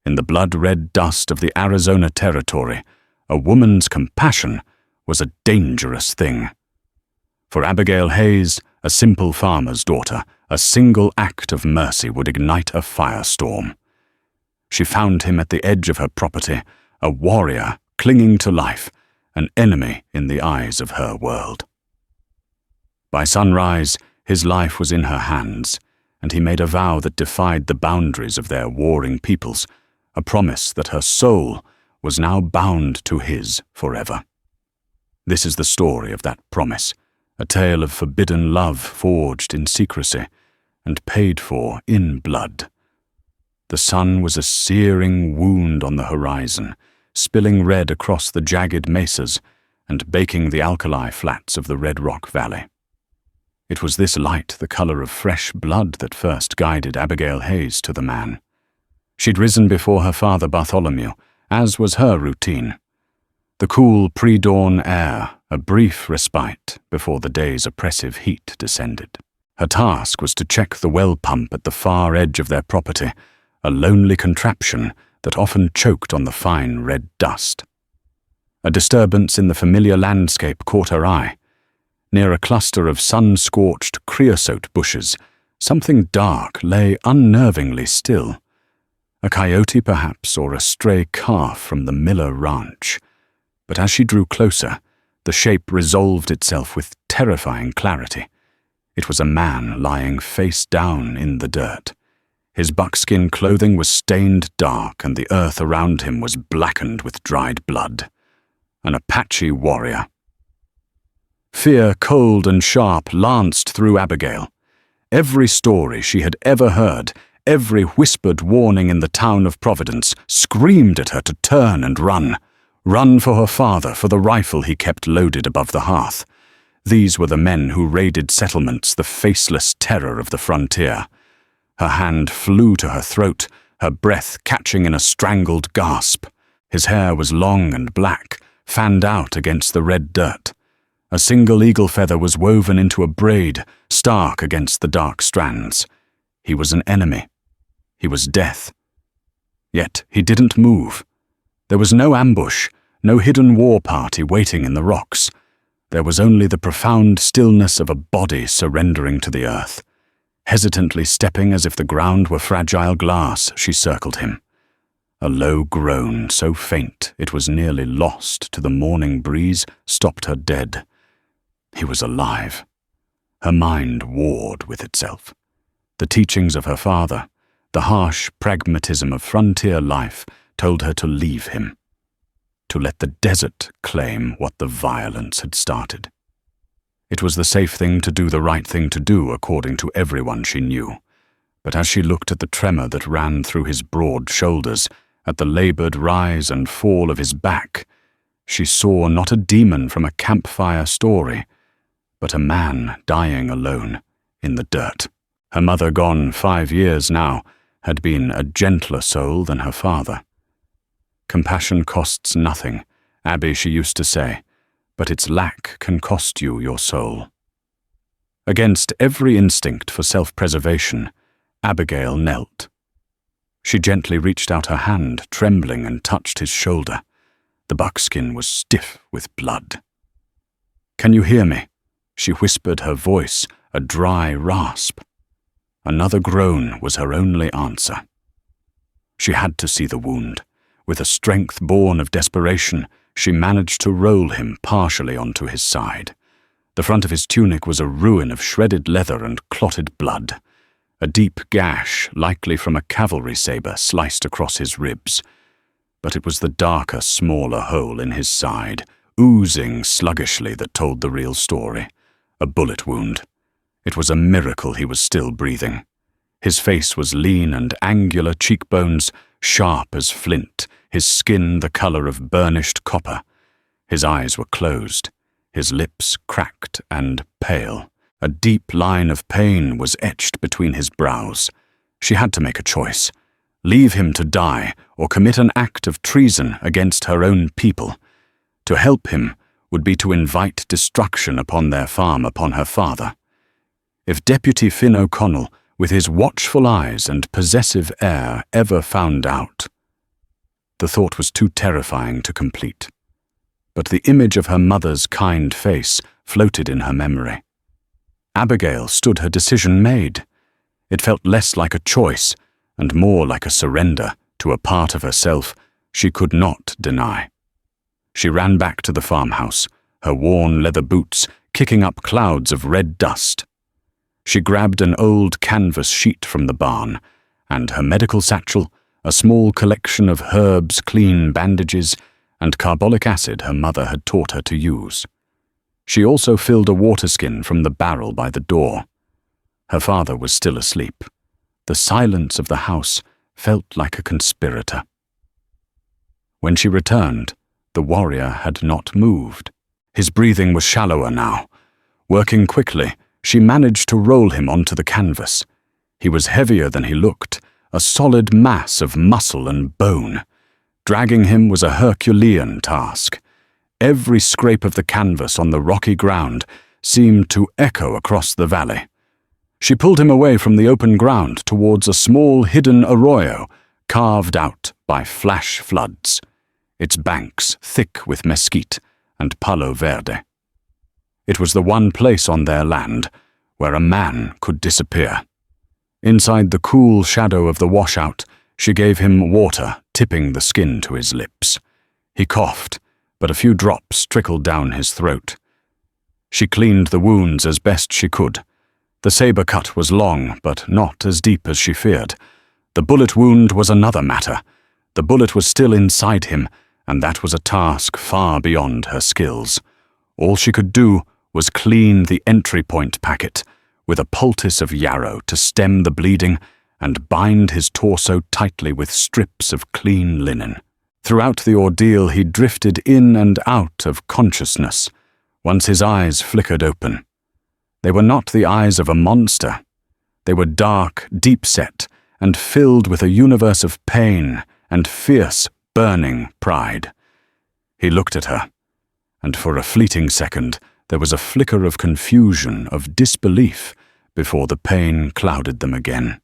In the blood-red dust of the Arizona Territory, a woman's compassion was a dangerous thing. For Abigail Hayes, a simple farmer's daughter, a single act of mercy would ignite a firestorm. She found him at the edge of her property, a warrior clinging to life, an enemy in the eyes of her world. By sunrise, his life was in her hands, and he made a vow that defied the boundaries of their warring peoples, a promise that her soul was now bound to his forever. This is the story of that promise, a tale of forbidden love forged in secrecy and paid for in blood. The sun was a searing wound on the horizon, spilling red across the jagged mesas and baking the alkali flats of the Red Rock Valley. It was this light, the color of fresh blood, that first guided Abigail Hayes to the man. She'd risen before her father Bartholomew, as was her routine. The cool pre-dawn air, a brief respite before the day's oppressive heat descended. Her task was to check the well pump at the far edge of their property, a lonely contraption that often choked on the fine red dust. A disturbance in the familiar landscape caught her eye. Near a cluster of sun-scorched creosote bushes, something dark lay unnervingly still. A coyote, perhaps, or a stray calf from the Miller Ranch. But as she drew closer, the shape resolved itself with terrifying clarity. It was a man lying face down in the dirt. His buckskin clothing was stained dark, and the earth around him was blackened with dried blood. An Apache warrior. Fear, cold and sharp, lanced through Abigail. Every story she had ever heard, every whispered warning in the town of Providence, screamed at her to turn and run. Run for her father, for the rifle he kept loaded above the hearth. These were the men who raided settlements, the faceless terror of the frontier. Her hand flew to her throat, her breath catching in a strangled gasp. His hair was long and black, fanned out against the red dirt. A single eagle feather was woven into a braid, stark against the dark strands. He was an enemy. He was death. Yet he didn't move. There was no ambush, no hidden war party waiting in the rocks. There was only the profound stillness of a body surrendering to the earth. Hesitantly stepping as if the ground were fragile glass, she circled him. A low groan, so faint it was nearly lost to the morning breeze, stopped her dead. He was alive. Her mind warred with itself. The teachings of her father, the harsh pragmatism of frontier life, told her to leave him, to let the desert claim what the violence had started. It was the safe thing to do, the right thing to do, according to everyone she knew. But as she looked at the tremor that ran through his broad shoulders, at the labored rise and fall of his back, she saw not a demon from a campfire story, but a man dying alone in the dirt. Her mother, gone 5 years now, had been a gentler soul than her father. Compassion costs nothing, Abby, she used to say, but its lack can cost you your soul. Against every instinct for self-preservation, Abigail knelt. She gently reached out her hand, trembling, and touched his shoulder. The buckskin was stiff with blood. "Can you hear me?" she whispered, her voice a dry rasp. Another groan was her only answer. She had to see the wound. With a strength born of desperation, she managed to roll him partially onto his side. The front of his tunic was a ruin of shredded leather and clotted blood. A deep gash, likely from a cavalry saber, sliced across his ribs. But it was the darker, smaller hole in his side, oozing sluggishly, that told the real story. A bullet wound. It was a miracle he was still breathing. His face was lean and angular, cheekbones sharp as flint, his skin the color of burnished copper. His eyes were closed, his lips cracked and pale. A deep line of pain was etched between his brows. She had to make a choice. Leave him to die, or commit an act of treason against her own people. To help him would be to invite destruction upon their farm, upon her father. If Deputy Finn O'Connell, with his watchful eyes and possessive air, ever found out, The thought was too terrifying to complete. But the image of her mother's kind face floated in her memory. Abigail stood her decision made. It felt less like a choice and more like a surrender to a part of herself she could not deny. She ran back to the farmhouse, her worn leather boots kicking up clouds of red dust. She grabbed an old canvas sheet from the barn, and her medical satchel, a small collection of herbs, clean bandages, and carbolic acid her mother had taught her to use. She also filled a water skin from the barrel by the door. Her father was still asleep. The silence of the house felt like a conspirator. When she returned, the warrior had not moved. His breathing was shallower now. Working quickly, she managed to roll him onto the canvas. He was heavier than he looked, a solid mass of muscle and bone. Dragging him was a Herculean task. Every scrape of the canvas on the rocky ground seemed to echo across the valley. She pulled him away from the open ground towards a small hidden arroyo carved out by flash floods, its banks thick with mesquite and palo verde. It was the one place on their land where a man could disappear. Inside the cool shadow of the washout, she gave him water, tipping the skin to his lips. He coughed, but a few drops trickled down his throat. She cleaned the wounds as best she could. The saber cut was long, but not as deep as she feared. The bullet wound was another matter. The bullet was still inside him, and that was a task far beyond her skills. All she could do was clean the entry point packet with a poultice of yarrow to stem the bleeding and bind his torso tightly with strips of clean linen. Throughout the ordeal, he drifted in and out of consciousness once his eyes flickered open. They were not the eyes of a monster. They were dark, deep-set, and filled with a universe of pain and fierce, burning pride. He looked at her, and for a fleeting second there was a flicker of confusion, of disbelief, before the pain clouded them again.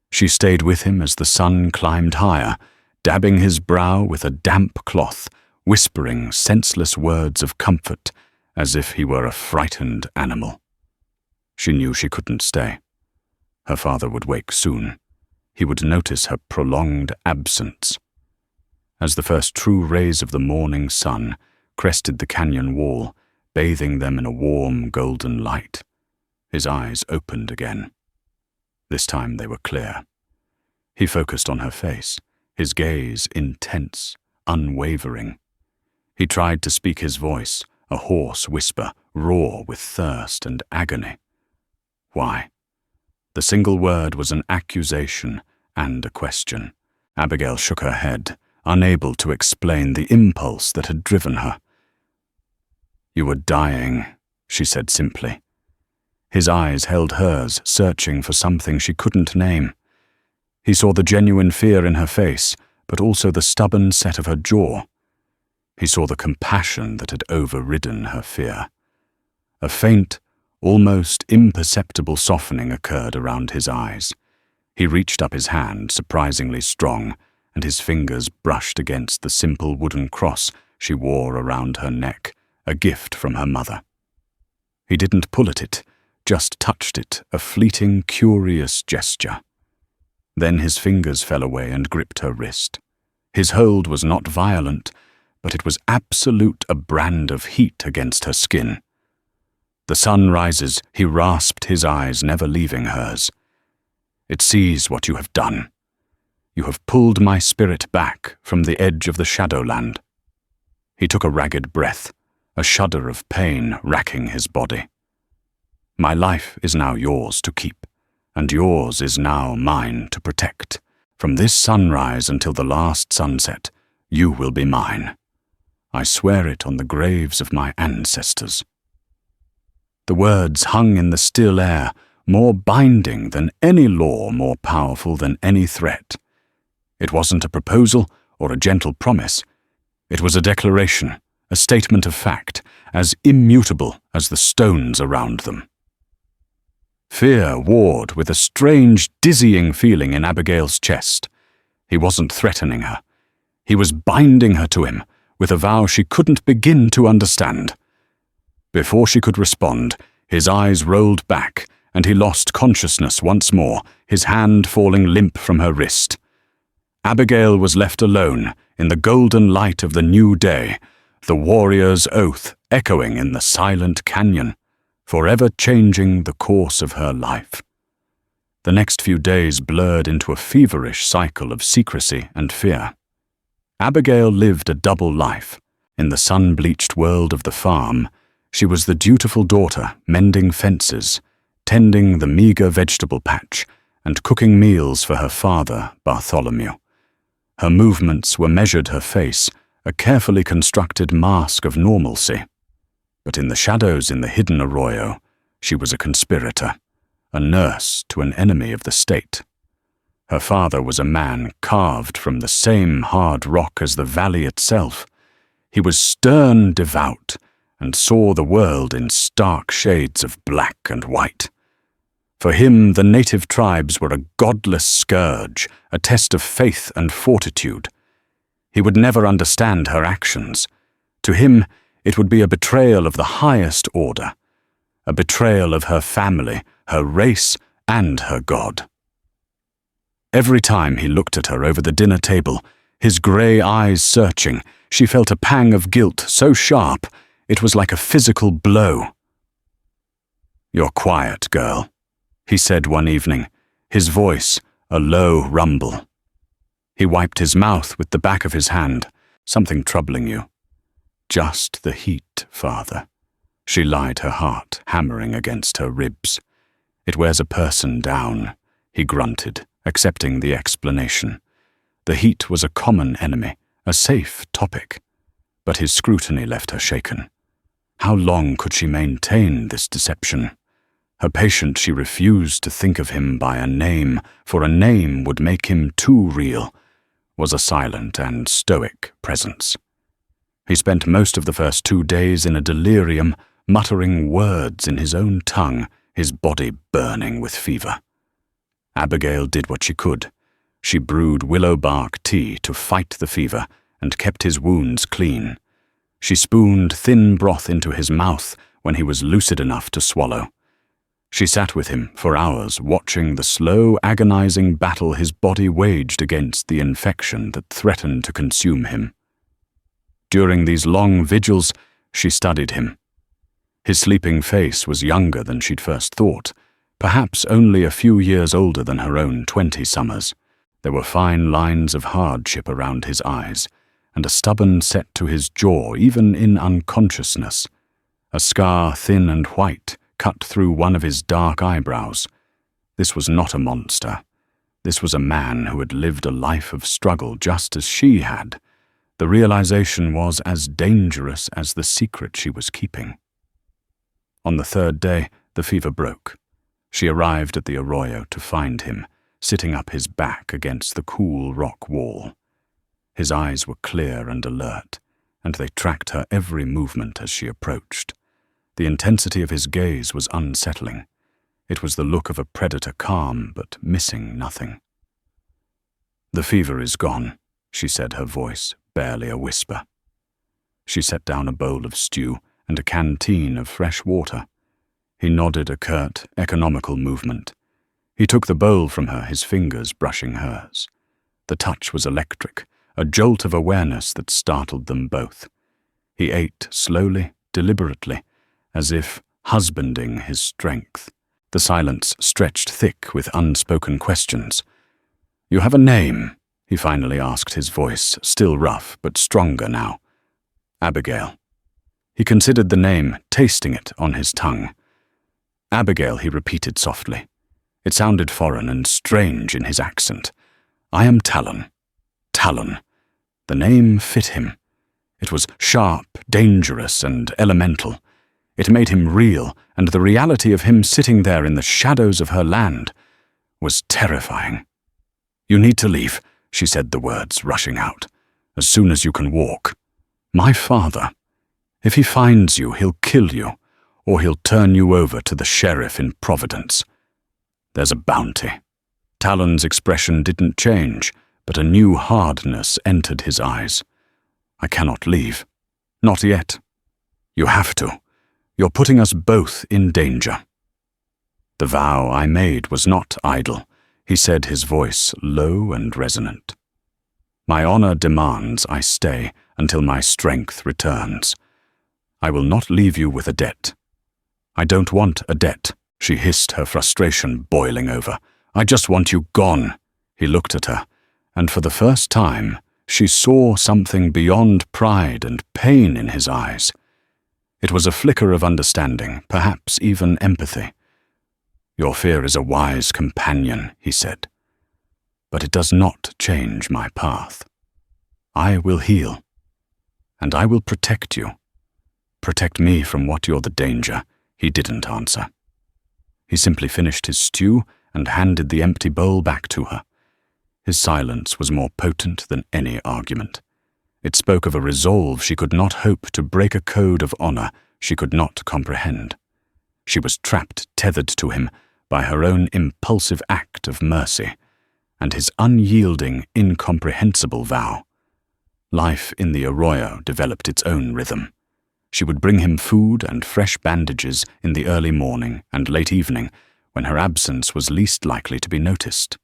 She stayed with him as the sun climbed higher, dabbing his brow with a damp cloth, whispering senseless words of comfort as if he were a frightened animal. She knew she couldn't stay. Her father would wake soon. He would notice her prolonged absence. As the first true rays of the morning sun crested the canyon wall, bathing them in a warm golden light, his eyes opened again. This time they were clear. He focused on her face, his gaze intense, unwavering. He tried to speak his voice, a hoarse whisper, raw with thirst and agony. Why? The single word was an accusation and a question. Abigail shook her head, unable to explain the impulse that had driven her. "You were dying," she said simply. His eyes held hers, searching for something she couldn't name. He saw the genuine fear in her face, but also the stubborn set of her jaw. He saw the compassion that had overridden her fear. A faint, almost imperceptible softening occurred around his eyes. He reached up his hand, surprisingly strong, and his fingers brushed against the simple wooden cross she wore around her neck, a gift from her mother. He didn't pull at it, just touched it, a fleeting, curious gesture. Then his fingers fell away and gripped her wrist. His hold was not violent, but it was absolute, a brand of heat against her skin. The sun rises, he rasped his eyes, never leaving hers. "It sees what you have done. You have pulled my spirit back from the edge of the Shadowland." He took a ragged breath, a shudder of pain racking his body. "My life is now yours to keep, and yours is now mine to protect. From this sunrise until the last sunset, you will be mine. I swear it on the graves of my ancestors." The words hung in the still air, more binding than any law, more powerful than any threat. It wasn't a proposal or a gentle promise. It was a declaration, a statement of fact, as immutable as the stones around them. Fear warred with a strange, dizzying feeling in Abigail's chest. He wasn't threatening her. He was binding her to him, with a vow she couldn't begin to understand. Before she could respond, his eyes rolled back, and he lost consciousness once more, his hand falling limp from her wrist. Abigail was left alone in the golden light of the new day, the warrior's oath echoing in the silent canyon, forever changing the course of her life. The next few days blurred into a feverish cycle of secrecy and fear. Abigail lived a double life. In the sun-bleached world of the farm, she was the dutiful daughter mending fences, tending the meager vegetable patch, and cooking meals for her father, Bartholomew. Her movements were measured, her face, a carefully constructed mask of normalcy. But in the shadows in the hidden arroyo, she was a conspirator, a nurse to an enemy of the state. Her father was a man carved from the same hard rock as the valley itself. He was stern, devout, and saw the world in stark shades of black and white. For him, the native tribes were a godless scourge, a test of faith and fortitude. He would never understand her actions. To him, it would be a betrayal of the highest order, a betrayal of her family, her race, and her God. Every time he looked at her over the dinner table, his grey eyes searching, she felt a pang of guilt so sharp it was like a physical blow. "You're quiet, girl," he said one evening, his voice a low rumble. He wiped his mouth with the back of his hand. "Something troubling you?" "Just the heat, father." She lied, her heart hammering against her ribs. "It wears a person down," he grunted, accepting the explanation. The heat was a common enemy, a safe topic. But his scrutiny left her shaken. How long could she maintain this deception? Her patient, she refused to think of him by a name, for a name would make him too real, was a silent and stoic presence. He spent most of the first 2 days in a delirium, muttering words in his own tongue, his body burning with fever. Abigail did what she could. She brewed willow bark tea to fight the fever and kept his wounds clean. She spooned thin broth into his mouth when he was lucid enough to swallow. She sat with him for hours, watching the slow, agonizing battle his body waged against the infection that threatened to consume him. During these long vigils, she studied him. His sleeping face was younger than she'd first thought, perhaps only a few years older than her own 20 summers. There were fine lines of hardship around his eyes, and a stubborn set to his jaw even in unconsciousness. A scar, thin and white, cut through one of his dark eyebrows. This was not a monster. This was a man who had lived a life of struggle just as she had. The realization was as dangerous as the secret she was keeping. On the 3rd day, the fever broke. She arrived at the arroyo to find him, sitting up his back against the cool rock wall. His eyes were clear and alert, and they tracked her every movement as she approached. The intensity of his gaze was unsettling. It was the look of a predator, calm but missing nothing. "The fever is gone," she said, her voice barely a whisper. She set down a bowl of stew and a canteen of fresh water. He nodded a curt, economical movement. He took the bowl from her, his fingers brushing hers. The touch was electric, a jolt of awareness that startled them both. He ate slowly, deliberately, as if husbanding his strength. The silence stretched thick with unspoken questions. "You have a name?" he finally asked, his voice still rough but stronger now. "Abigail." He considered the name, tasting it on his tongue. "Abigail," he repeated softly. It sounded foreign and strange in his accent. "I am Talon." Talon. The name fit him. It was sharp, dangerous, and elemental. It made him real, and the reality of him sitting there in the shadows of her land was terrifying. "You need to leave," she said, the words rushing out. "As soon as you can walk. My father. If he finds you, he'll kill you, or he'll turn you over to the sheriff in Providence. There's a bounty." Talon's expression didn't change, but a new hardness entered his eyes. "I cannot leave. Not yet. You have to. You're putting us both in danger." "The vow I made was not idle," he said, his voice low and resonant. "My honor demands I stay until my strength returns. I will not leave you with a debt." "I don't want a debt," she hissed, her frustration boiling over. "I just want you gone." He looked at her, and for the first time, she saw something beyond pride and pain in his eyes. It was a flicker of understanding, perhaps even empathy. "Your fear is a wise companion," he said, "but it does not change my path. I will heal, and I will protect you. Protect me from what you're the danger." He didn't answer. He simply finished his stew and handed the empty bowl back to her. His silence was more potent than any argument. It spoke of a resolve she could not hope to break, a code of honor she could not comprehend. She was trapped, tethered to him by her own impulsive act of mercy, and his unyielding, incomprehensible vow. Life in the arroyo developed its own rhythm. She would bring him food and fresh bandages in the early morning and late evening, when her absence was least likely to be noticed.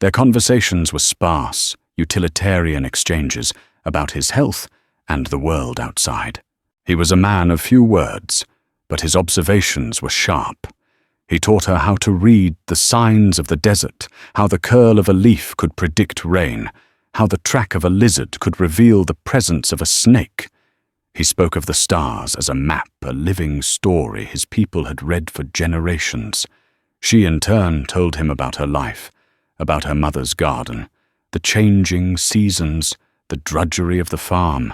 Their conversations were sparse, utilitarian exchanges about his health and the world outside. He was a man of few words, but his observations were sharp. He taught her how to read the signs of the desert, how the curl of a leaf could predict rain, how the track of a lizard could reveal the presence of a snake. He spoke of the stars as a map, a living story his people had read for generations. She in turn told him about her life, about her mother's garden, the changing seasons, the drudgery of the farm.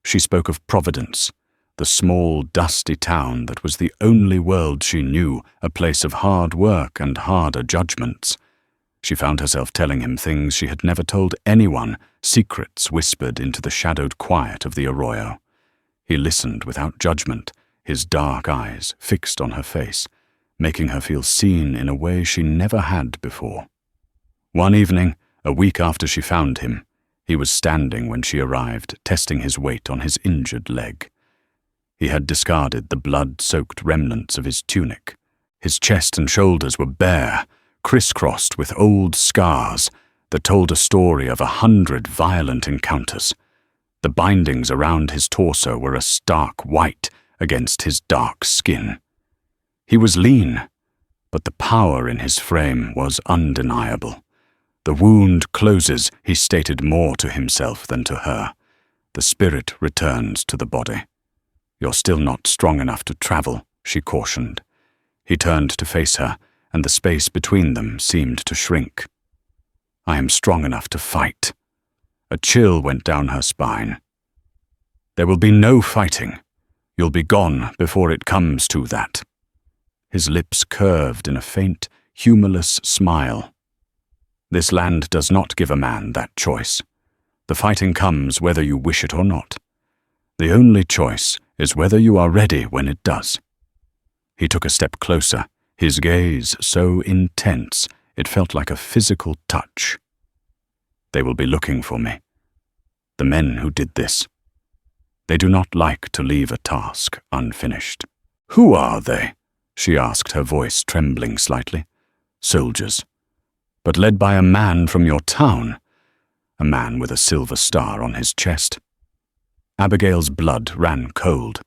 She spoke of Providence, the small, dusty town that was the only world she knew, a place of hard work and harder judgments. She found herself telling him things she had never told anyone, secrets whispered into the shadowed quiet of the arroyo. He listened without judgment, his dark eyes fixed on her face, making her feel seen in a way she never had before. One evening, a week after she found him, he was standing when she arrived, testing his weight on his injured leg. He had discarded the blood-soaked remnants of his tunic. His chest and shoulders were bare, crisscrossed with old scars that told a story of 100 violent encounters. The bindings around his torso were a stark white against his dark skin. He was lean, but the power in his frame was undeniable. "The wound closes," he stated more to himself than to her. "The spirit returns to the body." "You're still not strong enough to travel," she cautioned. He turned to face her, and the space between them seemed to shrink. "I am strong enough to fight." A chill went down her spine. "There will be no fighting. You'll be gone before it comes to that." His lips curved in a faint, humorless smile. "This land does not give a man that choice. The fighting comes whether you wish it or not. The only choice is whether you are ready when it does." He took a step closer, his gaze so intense it felt like a physical touch. "They will be looking for me. The men who did this. They do not like to leave a task unfinished." "Who are they?" she asked, her voice trembling slightly. "Soldiers, but led by a man from your town, a man with a silver star on his chest." Abigail's blood ran cold.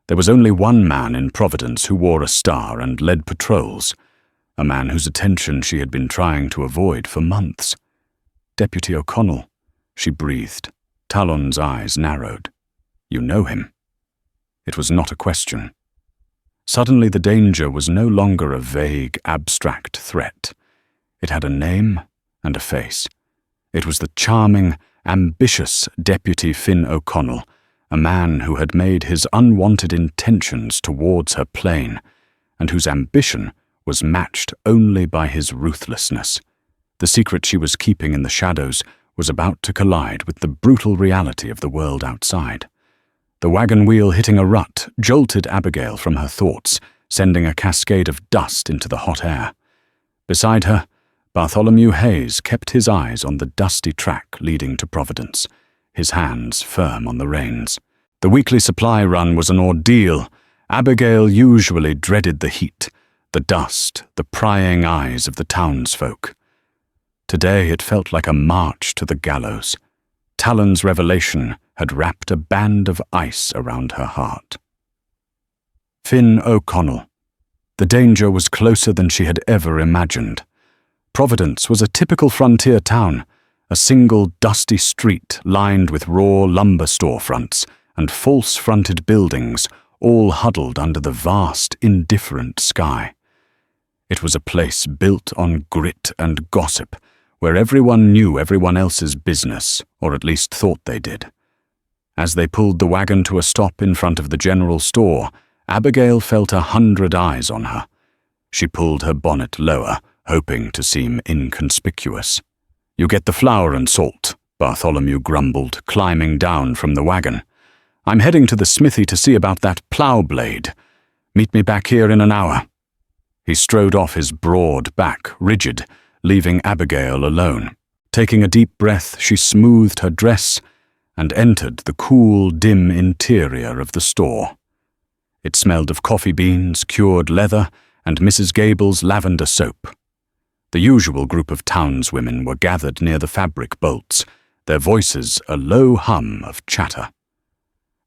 There was only one man in Providence who wore a star and led patrols, a man whose attention she had been trying to avoid for months. "Deputy O'Connell," she breathed. Talon's eyes narrowed. "You know him?" It was not a question. Suddenly the danger was no longer a vague, abstract threat. It had a name and a face. It was the charming, ambitious Deputy Finn O'Connell, a man who had made his unwanted intentions towards her plain, and whose ambition was matched only by his ruthlessness. The secret she was keeping in the shadows was about to collide with the brutal reality of the world outside. The wagon wheel hitting a rut jolted Abigail from her thoughts, sending a cascade of dust into the hot air. Beside her, Bartholomew Hayes kept his eyes on the dusty track leading to Providence, his hands firm on the reins. The weekly supply run was an ordeal. Abigail usually dreaded the heat, the dust, the prying eyes of the townsfolk. Today it felt like a march to the gallows. Talon's revelation had wrapped a band of ice around her heart. Finn O'Connell. The danger was closer than she had ever imagined. Providence was a typical frontier town, a single dusty street lined with raw lumber storefronts and false-fronted buildings, all huddled under the vast, indifferent sky. It was a place built on grit and gossip, where everyone knew everyone else's business, or at least thought they did. As they pulled the wagon to a stop in front of the general store, Abigail felt 100 eyes on her. She pulled her bonnet lower, hoping to seem inconspicuous. "You get the flour and salt," Bartholomew grumbled, climbing down from the wagon. "I'm heading to the smithy to see about that plough blade. Meet me back here in an hour." He strode off his broad back, rigid, leaving Abigail alone. Taking a deep breath, she smoothed her dress and entered the cool, dim interior of the store. It smelled of coffee beans, cured leather, and Mrs. Gable's lavender soap. The usual group of townswomen were gathered near the fabric bolts, their voices a low hum of chatter.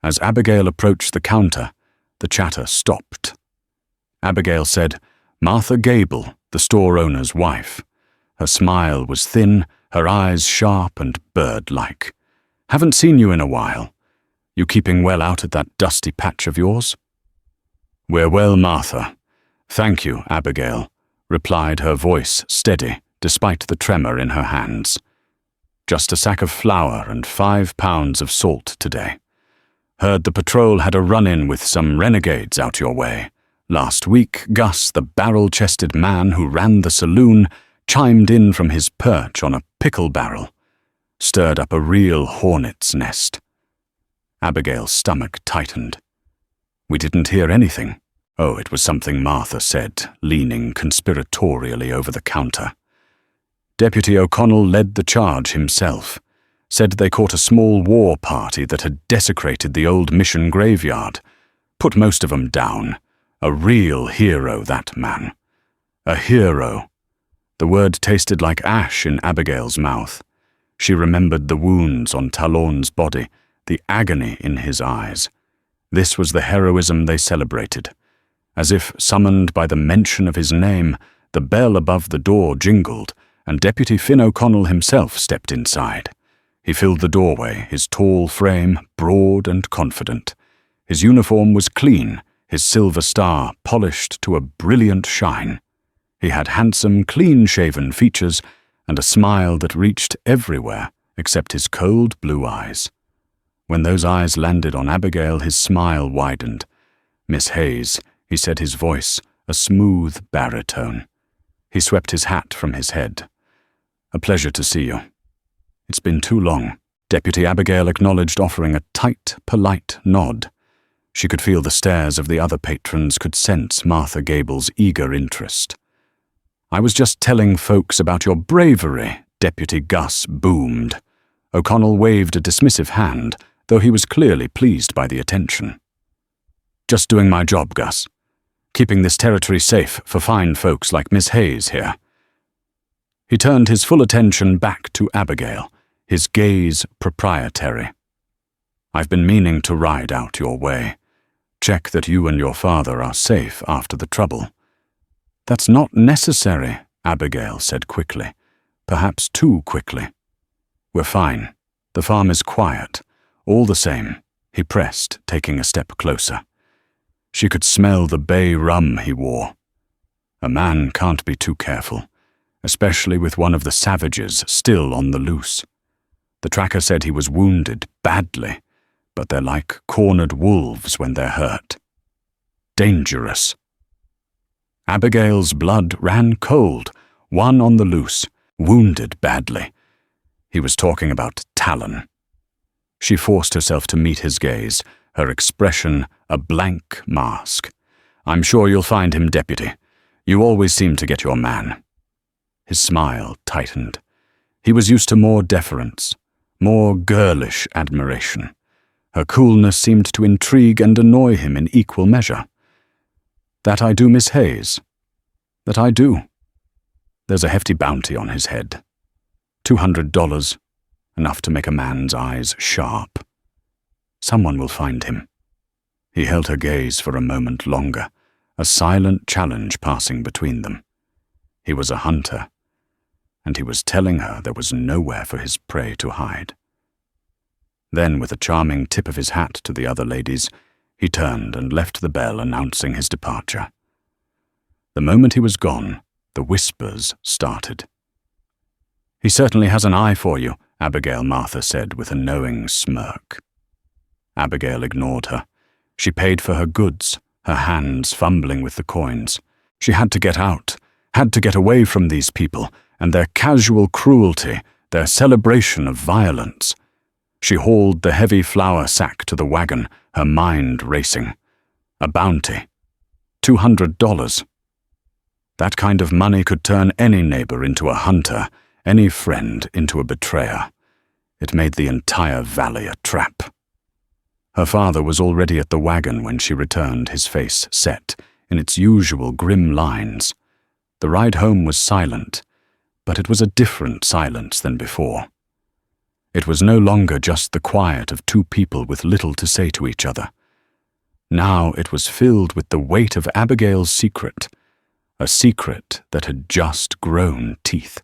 As Abigail approached the counter, the chatter stopped. Abigail said, "Martha Gable, the store owner's wife." Her smile was thin, her eyes sharp and bird-like. "Haven't seen you in a while. You keeping well out at that dusty patch of yours?" "We're well, Martha. Thank you, Abigail," replied her voice steady, despite the tremor in her hands. "Just a sack of flour and 5 pounds of salt today. Heard the patrol had a run-in with some renegades out your way. Last week, Gus, the barrel-chested man who ran the saloon, chimed in from his perch on a pickle barrel. Stirred up a real hornet's nest." Abigail's stomach tightened. "We didn't hear anything." Oh, it was something Martha said, leaning conspiratorially over the counter. Deputy O'Connell led the charge himself. Said they caught a small war party that had desecrated the old mission graveyard. Put most of 'em down. A real hero, that man. A hero. The word tasted like ash in Abigail's mouth. She remembered the wounds on Talon's body, the agony in his eyes. This was the heroism they celebrated. As if summoned by the mention of his name, the bell above the door jingled, and Deputy Finn O'Connell himself stepped inside. He filled the doorway, his tall frame broad and confident. His uniform was clean, his silver star polished to a brilliant shine. He had handsome, clean-shaven features and a smile that reached everywhere except his cold blue eyes. When those eyes landed on Abigail, his smile widened. "Miss Hayes," he said, his voice a smooth baritone. He swept his hat from his head. "A pleasure to see you." "It's been too long." Deputy Abigail acknowledged, offering a tight, polite nod. She could feel the stares of the other patrons, could sense Martha Gable's eager interest. "I was just telling folks about your bravery," Deputy Gus boomed. O'Connell waved a dismissive hand, though he was clearly pleased by the attention. "Just doing my job, Gus. Keeping this territory safe for fine folks like Miss Hayes here." He turned his full attention back to Abigail, his gaze proprietary. "I've been meaning to ride out your way. Check that you and your father are safe after the trouble." "That's not necessary," Abigail said quickly, perhaps too quickly. "We're fine. The farm is quiet. All the same," he pressed, taking a step closer. She could smell the bay rum he wore. A man can't be too careful, especially with one of the savages still on the loose. The tracker said he was wounded badly, but they're like cornered wolves when they're hurt. Dangerous. Abigail's blood ran cold, one on the loose, wounded badly. He was talking about Talon. She forced herself to meet his gaze, her expression a blank mask. "I'm sure you'll find him, Deputy. You always seem to get your man." His smile tightened. He was used to more deference, more girlish admiration. Her coolness seemed to intrigue and annoy him in equal measure. "That I do, Miss Hayes. That I do." There's a hefty bounty on his head. $200, enough to make a man's eyes sharp. Someone will find him. He held her gaze for a moment longer, a silent challenge passing between them. He was a hunter, and he was telling her there was nowhere for his prey to hide. Then, with a charming tip of his hat to the other ladies, he turned and left the bell announcing his departure. The moment he was gone, the whispers started. "He certainly has an eye for you," Abigail Martha said with a knowing smirk. Abigail ignored her. She paid for her goods, her hands fumbling with the coins. She had to get out, had to get away from these people and their casual cruelty, their celebration of violence. She hauled the heavy flour sack to the wagon, her mind racing. A bounty. $200. That kind of money could turn any neighbor into a hunter, any friend into a betrayer. It made the entire valley a trap. Her father was already at the wagon when she returned, his face set in its usual grim lines. The ride home was silent, but it was a different silence than before. It was no longer just the quiet of two people with little to say to each other. Now it was filled with the weight of Abigail's secret, a secret that had just grown teeth.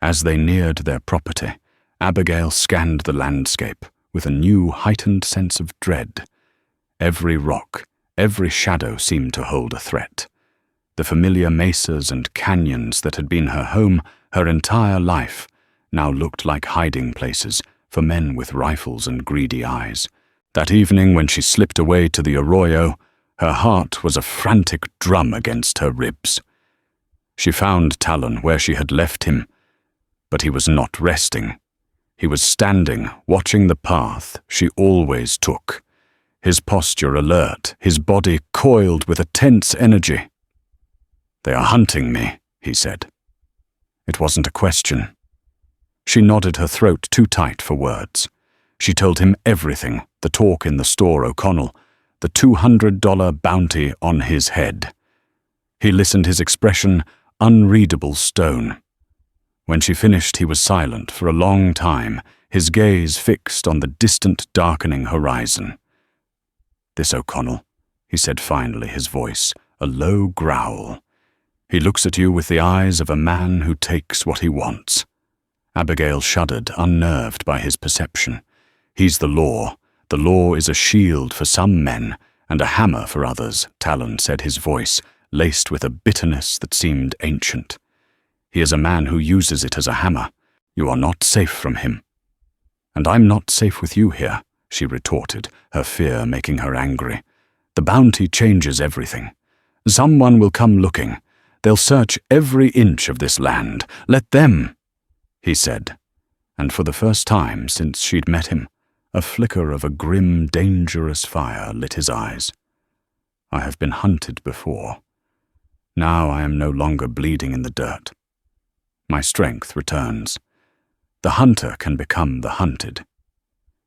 As they neared their property, Abigail scanned the landscape with a new heightened sense of dread. Every rock, every shadow seemed to hold a threat. The familiar mesas and canyons that had been her home her entire life now looked like hiding places for men with rifles and greedy eyes. That evening when she slipped away to the arroyo, her heart was a frantic drum against her ribs. She found Talon where she had left him, but he was not resting. He was standing, watching the path she always took, his posture alert, his body coiled with a tense energy. "They are hunting me," he said. It wasn't a question. She nodded, her throat too tight for words. She told him everything, the talk in the store O'Connell, the $200 bounty on his head. He listened, his expression unreadable stone. When she finished, he was silent for a long time, his gaze fixed on the distant, darkening horizon. "This O'Connell," he said finally, his voice a low growl. "He looks at you with the eyes of a man who takes what he wants." Abigail shuddered, unnerved by his perception. "He's the law. The law is a shield for some men and a hammer for others," Talon said, his voice laced with a bitterness that seemed ancient. "He is a man who uses it as a hammer. You are not safe from him." "And I'm not safe with you here," she retorted, her fear making her angry. "The bounty changes everything. Someone will come looking. They'll search every inch of this land. Let them," he said, and for the first time since she'd met him, a flicker of a grim, dangerous fire lit his eyes. "I have been hunted before. Now I am no longer bleeding in the dirt. My strength returns. The hunter can become the hunted."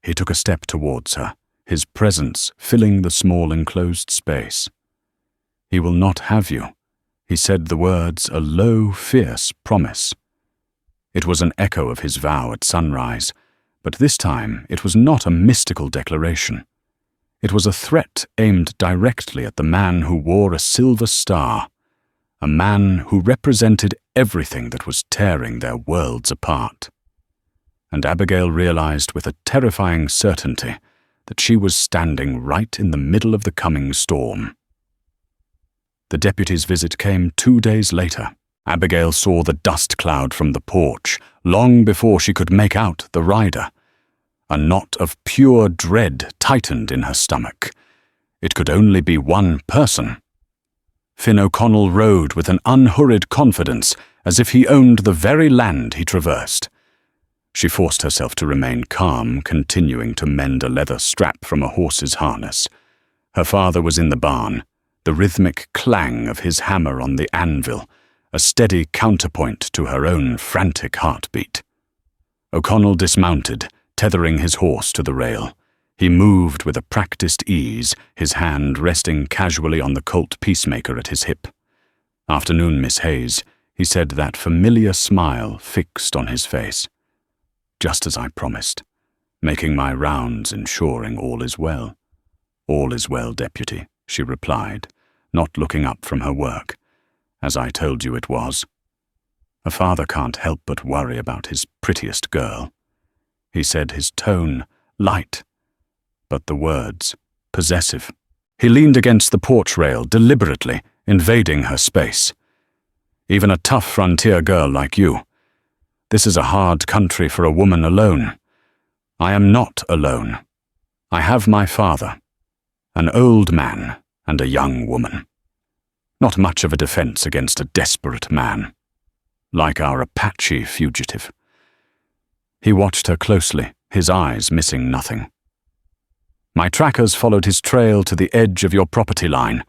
He took a step towards her, his presence filling the small enclosed space. "He will not have you." He said the words, a low, fierce promise. It was an echo of his vow at sunrise, but this time it was not a mystical declaration. It was a threat aimed directly at the man who wore a silver star, a man who represented everything that was tearing their worlds apart. And Abigail realized with a terrifying certainty that she was standing right in the middle of the coming storm. The deputy's visit came 2 days later. Abigail saw the dust cloud from the porch long before she could make out the rider. A knot of pure dread tightened in her stomach. It could only be one person. Finn O'Connell rode with an unhurried confidence, as if he owned the very land he traversed. She forced herself to remain calm, continuing to mend a leather strap from a horse's harness. Her father was in the barn, the rhythmic clang of his hammer on the anvil, a steady counterpoint to her own frantic heartbeat. O'Connell dismounted, tethering his horse to the rail. He moved with a practiced ease, his hand resting casually on the Colt peacemaker at his hip. "Afternoon, Miss Hayes," he said, that familiar smile fixed on his face. "Just as I promised, making my rounds, ensuring all is well." "All is well, Deputy," she replied, not looking up from her work. "As I told you it was." A father can't help but worry about his prettiest girl. He said, his tone light, but the words possessive. He leaned against the porch rail, deliberately invading her space. "Even a tough frontier girl like you. This is a hard country for a woman alone. I am not alone. I have my father, an old man and a young woman. Not much of a defense against a desperate man, like our Apache fugitive." He watched her closely, his eyes missing nothing. "My trackers followed his trail to the edge of your property line.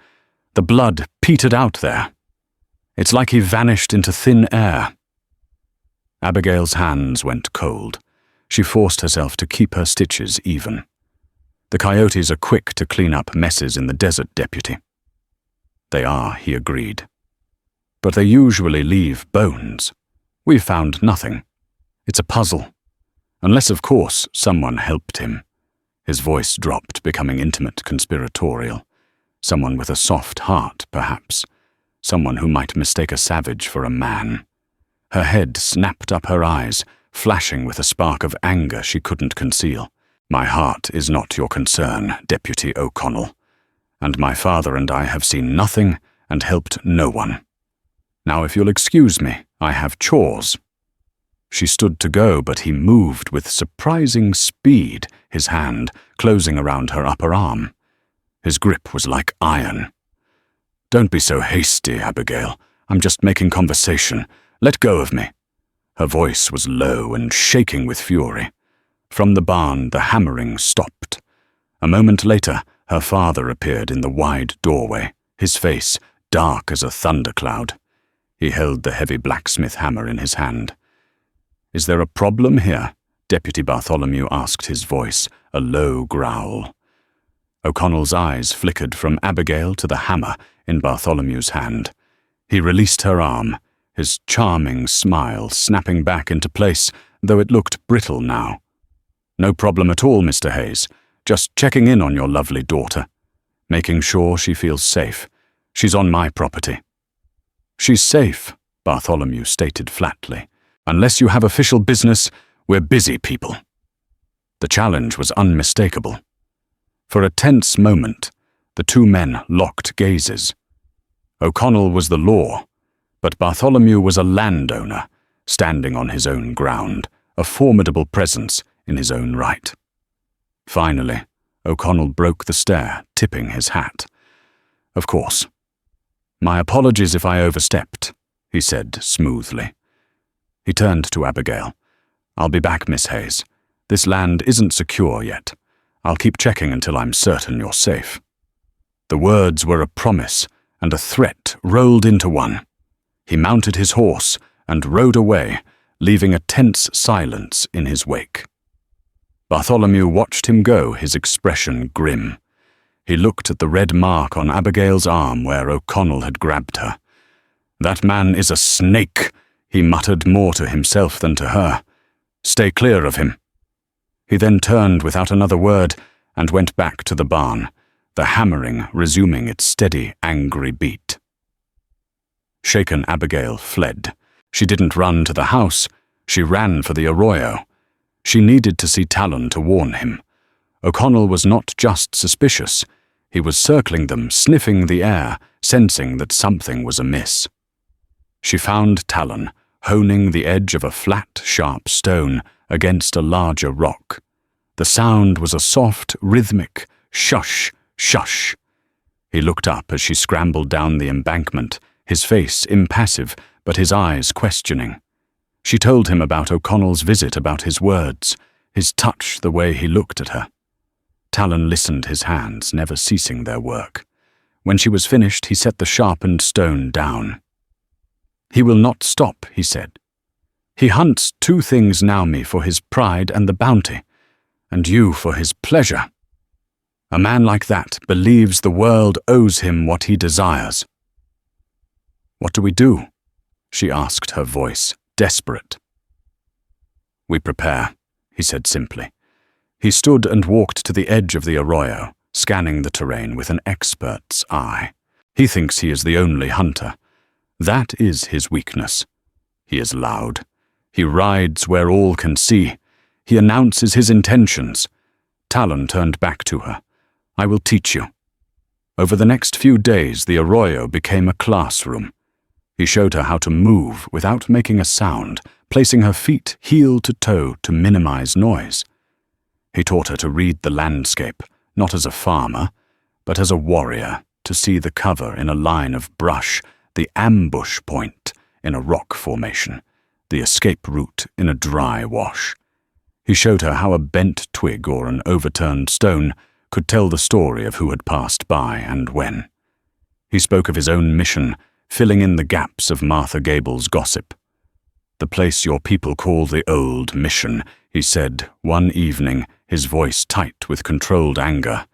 The blood petered out there. It's like he vanished into thin air." Abigail's hands went cold. She forced herself to keep her stitches even. "The coyotes are quick to clean up messes in the desert, Deputy." "They are," he agreed. "But they usually leave bones. We've found nothing. It's a puzzle. Unless, of course, someone helped him." His voice dropped, becoming intimate, conspiratorial. "Someone with a soft heart, perhaps. Someone who might mistake a savage for a man." Her head snapped up, her eyes flashing with a spark of anger she couldn't conceal. "My heart is not your concern, Deputy O'Connell. And my father and I have seen nothing and helped no one. Now, if you'll excuse me, I have chores." She stood to go, but he moved with surprising speed, his hand closing around her upper arm. His grip was like iron. "Don't be so hasty, Abigail. I'm just making conversation. Let go of me." Her voice was low and shaking with fury. From the barn, the hammering stopped. A moment later, her father appeared in the wide doorway, his face dark as a thundercloud. He held the heavy blacksmith hammer in his hand. "Is there a problem here?" Deputy Bartholomew asked, his voice a low growl. O'Connell's eyes flickered from Abigail to the hammer in Bartholomew's hand. He released her arm, his charming smile snapping back into place, though it looked brittle now. "No problem at all, Mr. Hayes. Just checking in on your lovely daughter. Making sure she feels safe. She's on my property." "She's safe," Bartholomew stated flatly. "Unless you have official business, we're busy people." The challenge was unmistakable. For a tense moment, the two men locked gazes. O'Connell was the law, but Bartholomew was a landowner, standing on his own ground, a formidable presence in his own right. Finally, O'Connell broke the stare, tipping his hat. "Of course. My apologies if I overstepped," he said smoothly. He turned to Abigail. "I'll be back, Miss Hayes. This land isn't secure yet. I'll keep checking until I'm certain you're safe." The words were a promise and a threat rolled into one. He mounted his horse and rode away, leaving a tense silence in his wake. Bartholomew watched him go, his expression grim. He looked at the red mark on Abigail's arm where O'Connell had grabbed her. "That man is a snake," he muttered, more to himself than to her. "Stay clear of him." He then turned without another word and went back to the barn, the hammering resuming its steady, angry beat. Shaken Abigail fled. She didn't run to the house. She ran for the arroyo. She needed to see Talon to warn him. O'Connell was not just suspicious. He was circling them, sniffing the air, sensing that something was amiss. She found Talon, honing the edge of a flat, sharp stone against a larger rock. The sound was a soft, rhythmic shush, shush. He looked up as she scrambled down the embankment, his face impassive, but his eyes questioning. She told him about O'Connell's visit, about his words, his touch, the way he looked at her. Talon listened, his hands never ceasing their work. When she was finished, he set the sharpened stone down. "He will not stop," he said. "He hunts two things now me for his pride and the bounty, and you for his pleasure. A man like that believes the world owes him what he desires." "What do we do?" she asked, her voice desperate. "We prepare," he said simply. He stood and walked to the edge of the arroyo, scanning the terrain with an expert's eye. He thinks he is the only hunter. That is his weakness. He is loud. He rides where all can see. He announces his intentions. Talon turned back to her. "I will teach you." Over the next few days, the arroyo became a classroom. He showed her how to move without making a sound, placing her feet heel to toe to minimize noise. He taught her to read the landscape, not as a farmer, but as a warrior, to see the cover in a line of brush, the ambush point in a rock formation, the escape route in a dry wash. He showed her how a bent twig or an overturned stone could tell the story of who had passed by and when. He spoke of his own mission, filling in the gaps of Martha Gable's gossip. "The place your people call the Old Mission," he said one evening, his voice tight with controlled anger,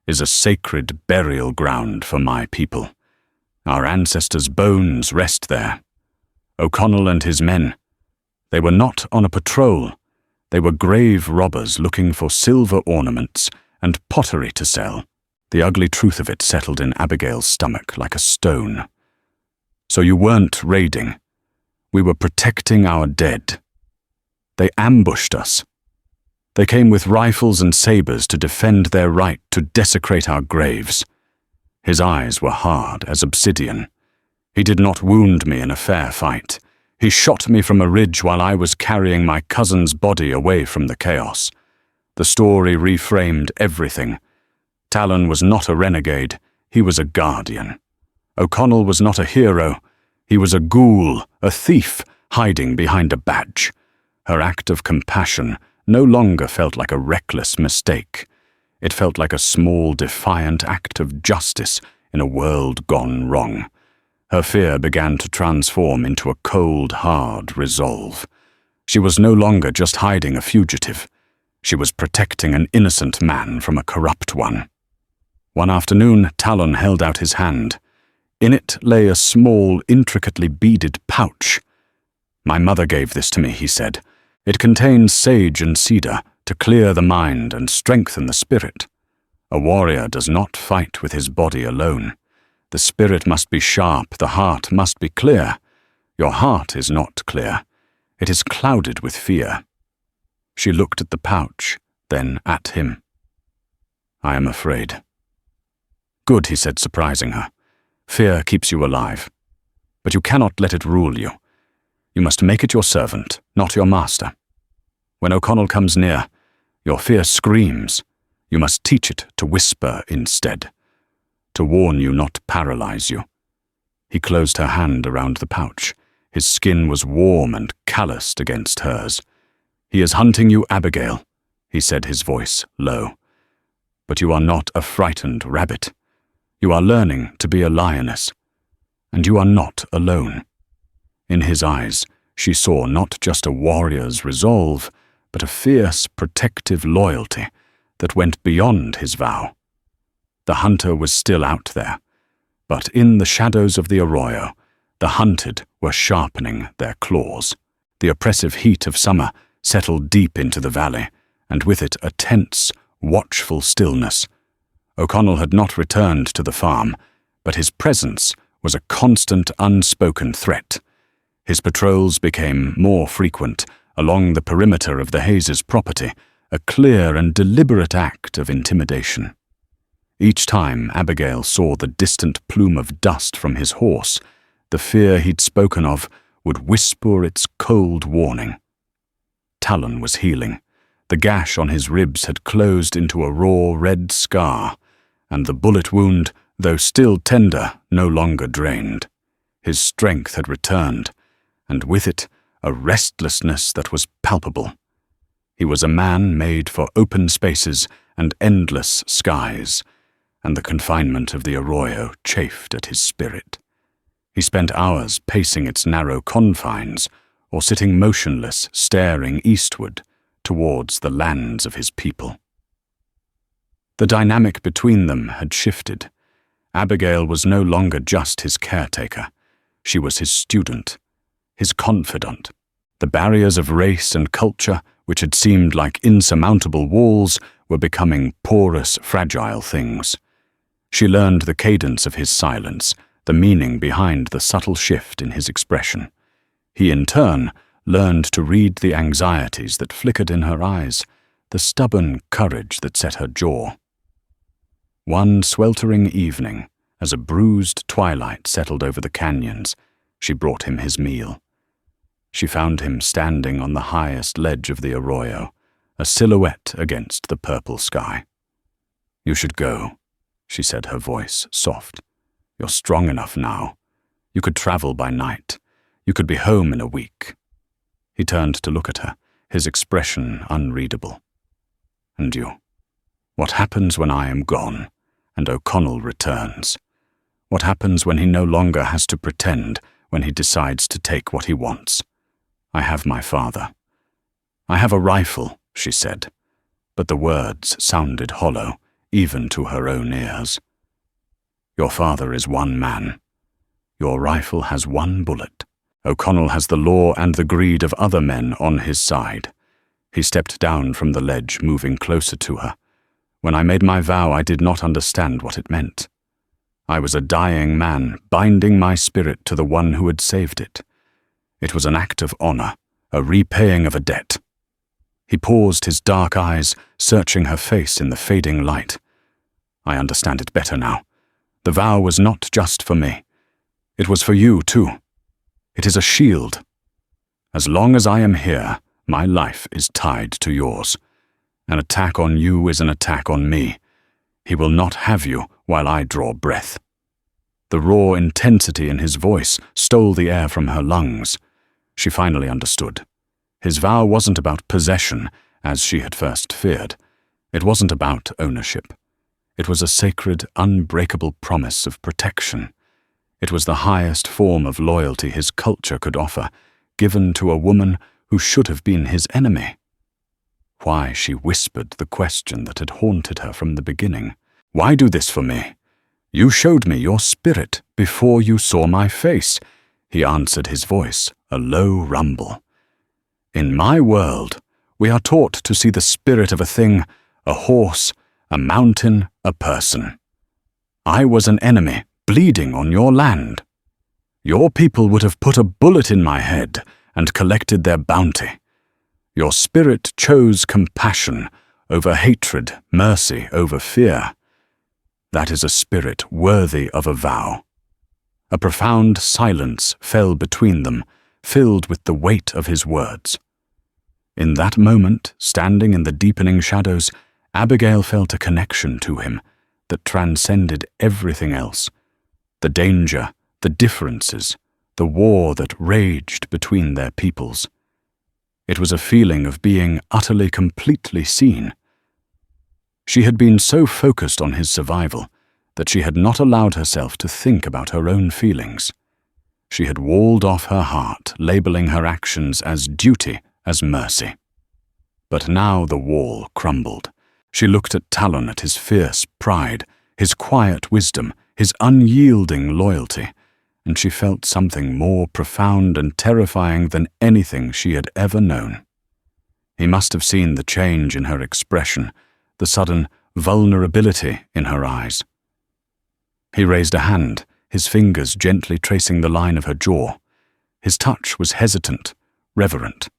"is a sacred burial ground for my people. Our ancestors' bones rest there. O'Connell and his men, they were not on a patrol. They were grave robbers looking for silver ornaments and pottery to sell." The ugly truth of it settled in Abigail's stomach like a stone. "So you weren't raiding. We were protecting our dead. They ambushed us. They came with rifles and sabers to defend their right to desecrate our graves." His eyes were hard as obsidian. "He did not wound me in a fair fight. He shot me from a ridge while I was carrying my cousin's body away from the chaos." The story reframed everything. Talon was not a renegade, he was a guardian. O'Connell was not a hero, he was a ghoul, a thief, hiding behind a badge. Her act of compassion no longer felt like a reckless mistake. It felt like a small, defiant act of justice in a world gone wrong. Her fear began to transform into a cold, hard resolve. She was no longer just hiding a fugitive. She was protecting an innocent man from a corrupt one. One afternoon, Talon held out his hand. In it lay a small, intricately beaded pouch. "My mother gave this to me," he said. "It contains sage and cedar to clear the mind and strengthen the spirit. A warrior does not fight with his body alone. The spirit must be sharp, the heart must be clear. Your heart is not clear. It is clouded with fear." She looked at the pouch, then at him. "I am afraid." "Good," he said, surprising her. "Fear keeps you alive. But you cannot let it rule you. You must make it your servant, not your master. When O'Connell comes near, your fear screams. You must teach it to whisper instead. To warn you, not paralyze you." He closed her hand around the pouch. His skin was warm and calloused against hers. "He is hunting you, Abigail," he said, his voice low. "But you are not a frightened rabbit. You are learning to be a lioness. And you are not alone." In his eyes, she saw not just a warrior's resolve, but a fierce, protective loyalty that went beyond his vow. The hunter was still out there, but in the shadows of the arroyo, the hunted were sharpening their claws. The oppressive heat of summer settled deep into the valley, and with it a tense, watchful stillness. O'Connell had not returned to the farm, but his presence was a constant, unspoken threat. His patrols became more frequent along the perimeter of the Hayes' property, a clear and deliberate act of intimidation. Each time Abigail saw the distant plume of dust from his horse, the fear he'd spoken of would whisper its cold warning. Talon was healing. The gash on his ribs had closed into a raw red scar, and the bullet wound, though still tender, no longer drained. His strength had returned, and with it a restlessness that was palpable. He was a man made for open spaces and endless skies, and the confinement of the arroyo chafed at his spirit. He spent hours pacing its narrow confines, or sitting motionless, staring eastward towards the lands of his people. The dynamic between them had shifted. Abigail was no longer just his caretaker. She was his student, his confidant. The barriers of race and culture, which had seemed like insurmountable walls, were becoming porous, fragile things. She learned the cadence of his silence, the meaning behind the subtle shift in his expression. He, in turn, learned to read the anxieties that flickered in her eyes, the stubborn courage that set her jaw. One sweltering evening, as a bruised twilight settled over the canyons, she brought him his meal. She found him standing on the highest ledge of the arroyo, a silhouette against the purple sky. "You should go," she said, her voice soft. "You're strong enough now. You could travel by night. You could be home in a week." He turned to look at her, his expression unreadable. "And you? What happens when I am gone, and O'Connell returns? What happens when he no longer has to pretend, when he decides to take what he wants? I have my father. I have a rifle," she said, but the words sounded hollow, even to her own ears. "Your father is one man. Your rifle has one bullet. O'Connell has the law and the greed of other men on his side." He stepped down from the ledge, moving closer to her. "When I made my vow, I did not understand what it meant. I was a dying man, binding my spirit to the one who had saved it. It was an act of honor, a repaying of a debt." He paused, his dark eyes searching her face in the fading light. "I understand it better now. The vow was not just for me. It was for you, too. It is a shield. As long as I am here, my life is tied to yours. An attack on you is an attack on me. He will not have you while I draw breath." The raw intensity in his voice stole the air from her lungs. She finally understood. His vow wasn't about possession, as she had first feared. It wasn't about ownership. It was a sacred, unbreakable promise of protection. It was the highest form of loyalty his culture could offer, given to a woman who should have been his enemy. Why, she whispered the question that had haunted her from the beginning. "Why do this for me? You showed me your spirit before you saw my face," he answered, his voice a low rumble. "In my world, we are taught to see the spirit of a thing, a horse, a mountain, a person. I was an enemy, bleeding on your land. Your people would have put a bullet in my head and collected their bounty. Your spirit chose compassion over hatred, mercy over fear. That is a spirit worthy of a vow." A profound silence fell between them, filled with the weight of his words. In that moment, standing in the deepening shadows, Abigail felt a connection to him that transcended everything else. The danger, the differences, the war that raged between their peoples. It was a feeling of being utterly, completely seen. She had been so focused on his survival that she had not allowed herself to think about her own feelings. She had walled off her heart, labeling her actions as duty, as mercy. But now the wall crumbled. She looked at Talon, at his fierce pride, his quiet wisdom, his unyielding loyalty, and she felt something more profound and terrifying than anything she had ever known. He must have seen the change in her expression, the sudden vulnerability in her eyes. He raised a hand, his fingers gently tracing the line of her jaw. His touch was hesitant, reverent.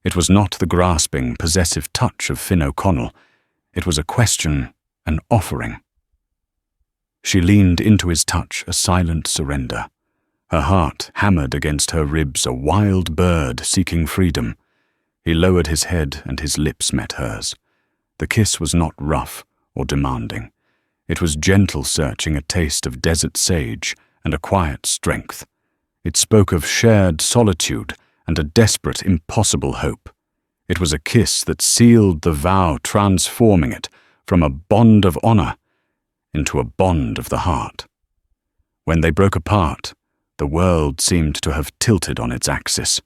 It was not the grasping, possessive touch of Finn O'Connell. It was a question, an offering. She leaned into his touch, a silent surrender. Her heart hammered against her ribs, a wild bird seeking freedom. He lowered his head and his lips met hers. The kiss was not rough or demanding. It was gentle, searching a taste of desert sage and a quiet strength. It spoke of shared solitude and a desperate, impossible hope. It was a kiss that sealed the vow, transforming it from a bond of honor into a bond of the heart. When they broke apart, The world seemed to have tilted on its axis.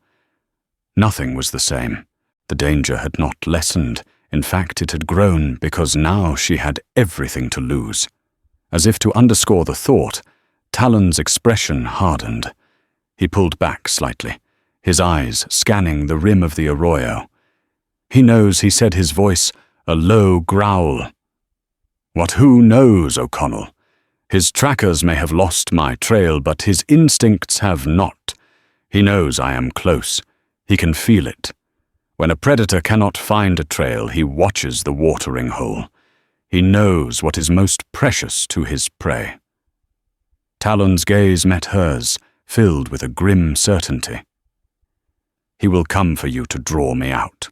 Nothing was the same. The danger had not lessened. In fact, it had grown because now she had everything to lose. As if to underscore the thought, Talon's expression hardened. He pulled back slightly, his eyes scanning the rim of the arroyo. "He knows," he said, his voice a low growl. "What who knows, O'Connell? His trackers may have lost my trail, but his instincts have not. He knows I am close. He can feel it. When a predator cannot find a trail, he watches the watering hole. He knows what is most precious to his prey." Talon's gaze met hers, filled with a grim certainty. "He will come for you to draw me out."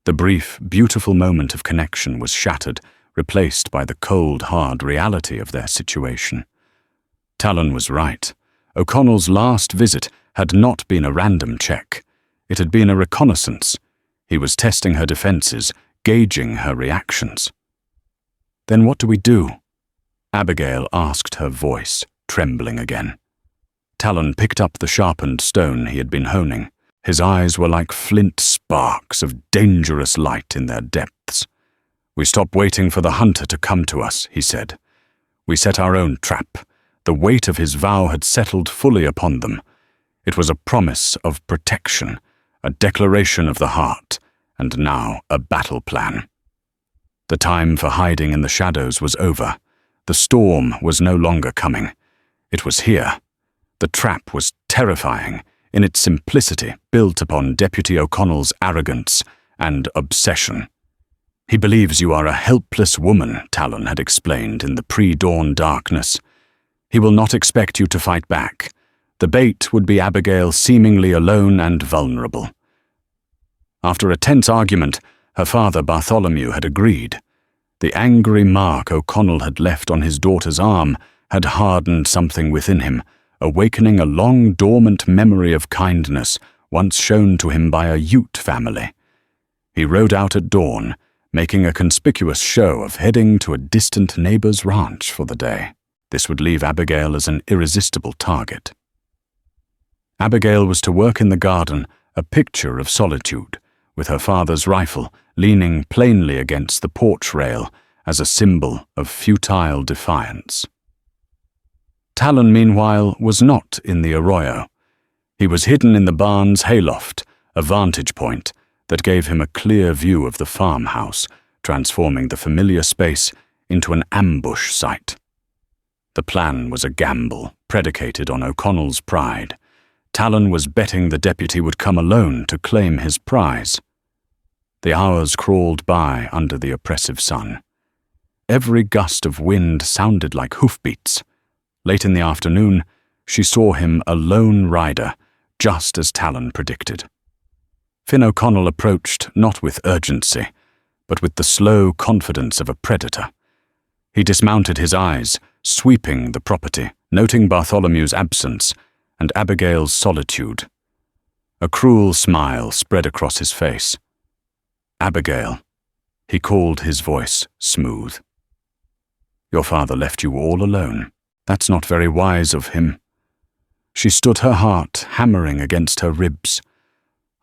The brief, beautiful moment of connection was shattered, replaced by the cold, hard reality of their situation. Talon was right. O'Connell's last visit had not been a random check. It had been a reconnaissance. He was testing her defenses, gauging her reactions. "Then what do we do?" Abigail asked, her voice trembling again. Talon picked up the sharpened stone he had been honing. His eyes were like flint sparks of dangerous light in their depths. "We stop waiting for the hunter to come to us," he said. "We set our own trap." The weight of his vow had settled fully upon them. It was a promise of protection, a declaration of the heart, and now a battle plan. The time for hiding in the shadows was over. The storm was no longer coming. It was here. The trap was terrifying in its simplicity, built upon Deputy O'Connell's arrogance and obsession. "He believes you are a helpless woman," Talon had explained in the pre-dawn darkness. "He will not expect you to fight back. The bait would be Abigail seemingly alone and vulnerable." After a tense argument, her father Bartholomew had agreed. The angry mark O'Connell had left on his daughter's arm had hardened something within him, awakening a long-dormant memory of kindness once shown to him by a Ute family. He rode out at dawn, making a conspicuous show of heading to a distant neighbor's ranch for the day. This would leave Abigail as an irresistible target. Abigail was to work in the garden, a picture of solitude, with her father's rifle leaning plainly against the porch rail as a symbol of futile defiance. Talon, meanwhile, was not in the arroyo. He was hidden in the barn's hayloft, a vantage point that gave him a clear view of the farmhouse, transforming the familiar space into an ambush site. The plan was a gamble, predicated on O'Connell's pride. Talon was betting the deputy would come alone to claim his prize. The hours crawled by under the oppressive sun. Every gust of wind sounded like hoofbeats. Late in the afternoon, she saw him a lone rider, just as Talon predicted. Finn O'Connell approached not with urgency, but with the slow confidence of a predator. He dismounted, his eyes sweeping the property, noting Bartholomew's absence and Abigail's solitude. A cruel smile spread across his face. "Abigail," he called, his voice smooth. "Your father left you all alone. That's not very wise of him." She stood, her heart hammering against her ribs.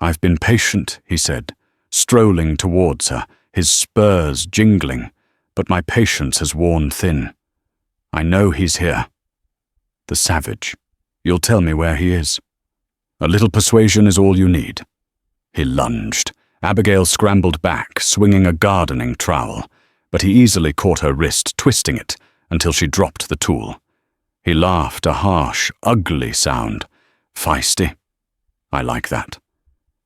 "I've been patient," he said, strolling towards her, his spurs jingling, "but my patience has worn thin. I know he's here. The savage. You'll tell me where he is. A little persuasion is all you need." He lunged. Abigail scrambled back, swinging a gardening trowel, but he easily caught her wrist, twisting it until she dropped the tool. He laughed, a harsh, ugly sound. "Feisty. I like that."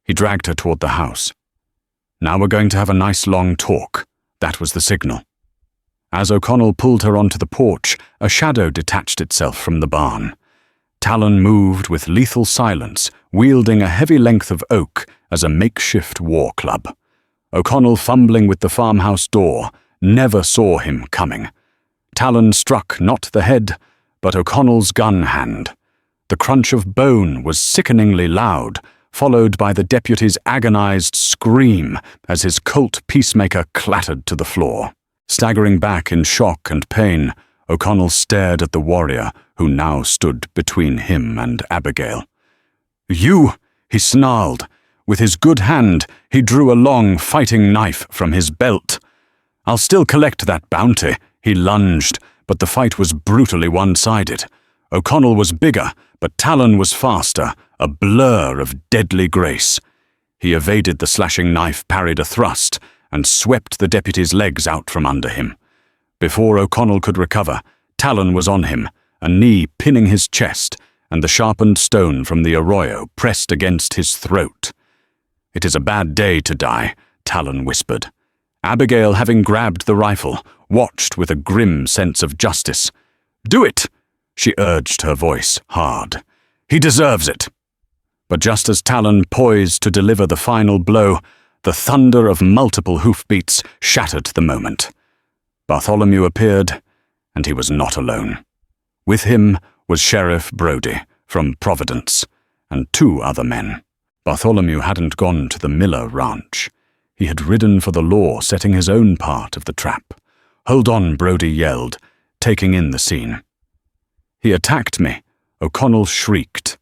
He dragged her toward the house. "Now we're going to have a nice long talk." That was the signal. As O'Connell pulled her onto the porch, a shadow detached itself from the barn. Talon moved with lethal silence, wielding a heavy length of oak as a makeshift war club. O'Connell, fumbling with the farmhouse door, never saw him coming. Talon struck not the head, but O'Connell's gun hand. The crunch of bone was sickeningly loud, followed by the deputy's agonized scream as his Colt peacemaker clattered to the floor. Staggering back in shock and pain, O'Connell stared at the warrior who now stood between him and Abigail. "You!" he snarled. With his good hand, he drew a long fighting knife from his belt. "I'll still collect that bounty," he lunged, but the fight was brutally one-sided. O'Connell was bigger, but Talon was faster, a blur of deadly grace. He evaded the slashing knife, parried a thrust, and swept the deputy's legs out from under him. Before O'Connell could recover, Talon was on him, a knee pinning his chest, and the sharpened stone from the arroyo pressed against his throat. "It is a bad day to die," Talon whispered. Abigail, having grabbed the rifle, watched with a grim sense of justice. "Do it!" she urged, her voice hard. "He deserves it." But just as Talon poised to deliver the final blow, the thunder of multiple hoofbeats shattered the moment. Bartholomew appeared, and he was not alone. With him was Sheriff Brody from Providence, and 2 other men. Bartholomew hadn't gone to the Miller ranch. He had ridden for the law, setting his own part of the trap. "Hold on," Brody yelled, taking in the scene. "He attacked me," O'Connell shrieked.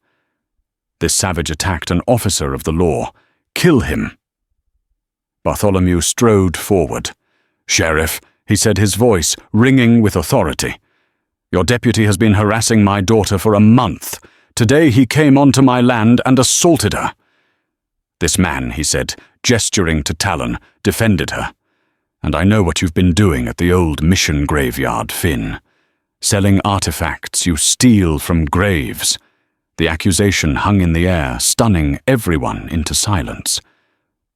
"This savage attacked an officer of the law. Kill him." Bartholomew strode forward. "Sheriff," he said, his voice ringing with authority, "your deputy has been harassing my daughter for a month. Today he came onto my land and assaulted her." "This man," he said, gesturing to Talon, "defended her. And I know what you've been doing at the old mission graveyard, Finn. Selling artifacts you steal from graves." The accusation hung in the air, stunning everyone into silence.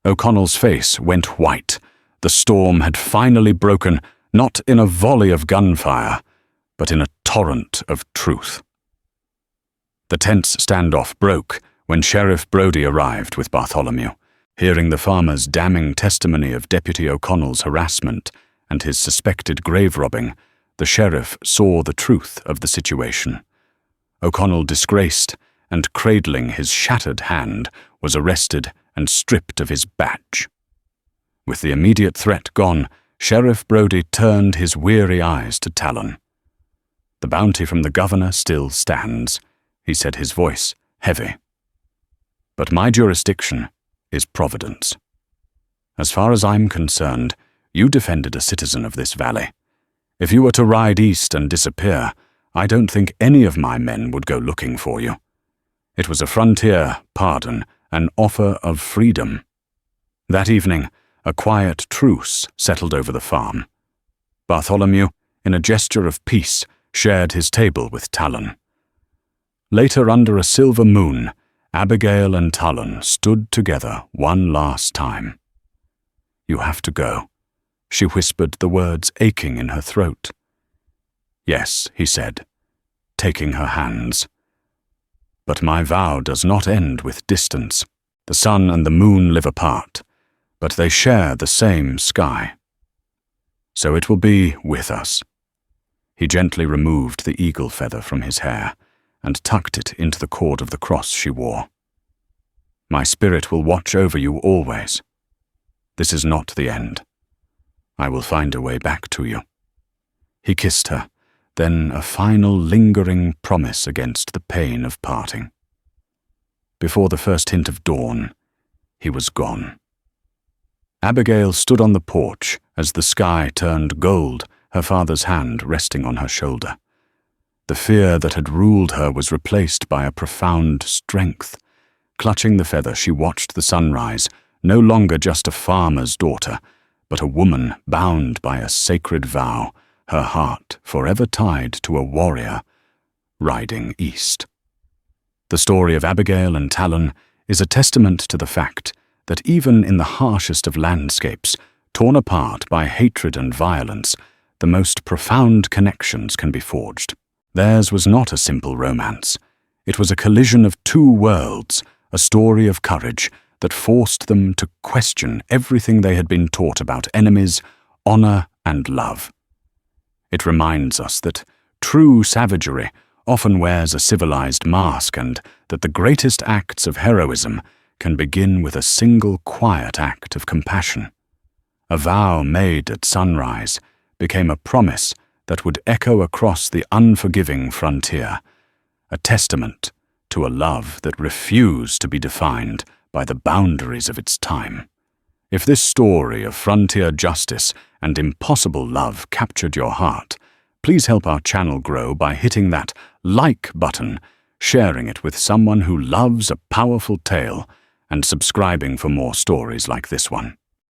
O'Connell's face went white. The storm had finally broken, not in a volley of gunfire, but in a torrent of truth. The tense standoff broke when Sheriff Brody arrived with Bartholomew. Hearing the farmer's damning testimony of Deputy O'Connell's harassment and his suspected grave robbing, the sheriff saw the truth of the situation. O'Connell, disgraced and cradling his shattered hand, was arrested and stripped of his badge. With the immediate threat gone, Sheriff Brody turned his weary eyes to Talon. "The bounty from the governor still stands," he said, his voice heavy. "But my jurisdiction is Providence. As far as I'm concerned, you defended a citizen of this valley. If you were to ride east and disappear, I don't think any of my men would go looking for you. It was a frontier pardon, an offer of freedom." That evening, a quiet truce settled over the farm. Bartholomew, in a gesture of peace, shared his table with Talon. Later, under a silver moon, Abigail and Talon stood together one last time. "You have to go," she whispered, the words aching in her throat. "Yes," he said, taking her hands. "But my vow does not end with distance. The sun and the moon live apart, but they share the same sky. So it will be with us." He gently removed the eagle feather from his hair and tucked it into the cord of the cross she wore. "My spirit will watch over you always. This is not the end. I will find a way back to you." He kissed her, then a final lingering promise against the pain of parting. Before the first hint of dawn, he was gone. Abigail stood on the porch as the sky turned gold, her father's hand resting on her shoulder. The fear that had ruled her was replaced by a profound strength. Clutching the feather, she watched the sunrise, no longer just a farmer's daughter, but a woman bound by a sacred vow, her heart forever tied to a warrior, riding east. The story of Abigail and Talon is a testament to the fact that even in the harshest of landscapes, torn apart by hatred and violence, the most profound connections can be forged. Theirs was not a simple romance. It was a collision of 2 worlds, a story of courage that forced them to question everything they had been taught about enemies, honor, and love. It reminds us that true savagery often wears a civilized mask, and that the greatest acts of heroism can begin with a single quiet act of compassion. A vow made at sunrise became a promise that would echo across the unforgiving frontier, a testament to a love that refused to be defined by the boundaries of its time. If this story of frontier justice and impossible love captured your heart, please help our channel grow by hitting that like button, sharing it with someone who loves a powerful tale, and subscribing for more stories like this one.